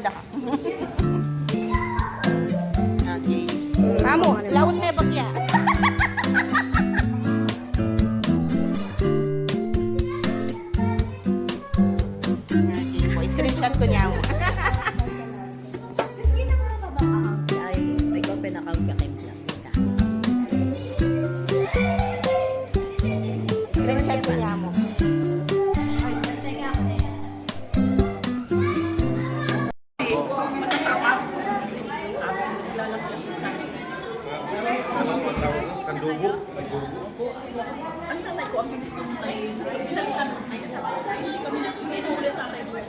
Okay. Amo, laut may bagya. Okay po, screenshot ko niya. Ay, ikaw pinakawag ka kayo lang kita. Screenshot ko niya mo. Sandugo. Ang tatay ko, ang bilis ko tayo. Pinalitan ko kayo sa bahay. Hindi kami nakulit tatay ko.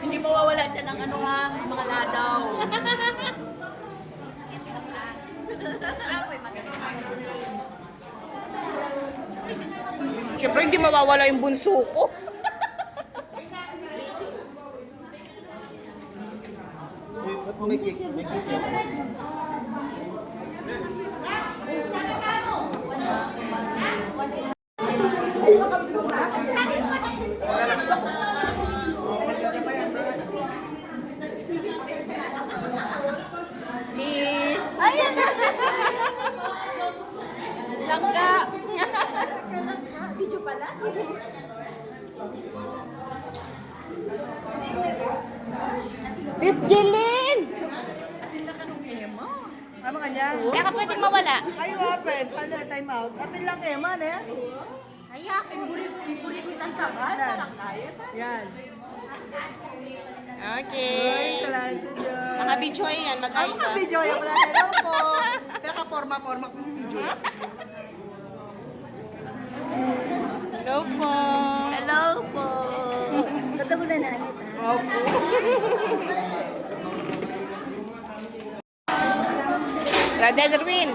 Hindi mawawala dyan ang ano ha, mga ladaw. Siyempre, hindi mawawala yung bunso ko. May cake. May cake. Sis! Ayan! Langga! Video pala? Sis Jeline! Ano kanya? Kaya ka pwedeng mawala. Ay, open. Ano, time out. Atin lang eh, man eh. Ayak, iburi ko itang tagal. Yan. Okay. Salamat sa Diyos. Naka-video yan, mag-ay Ang ka. mga video yan pala. Hello po. Pero ka-forma-forma kong video. Hello po. Hello po! Tata mo na nanit ha? Opo. Brother Erwin.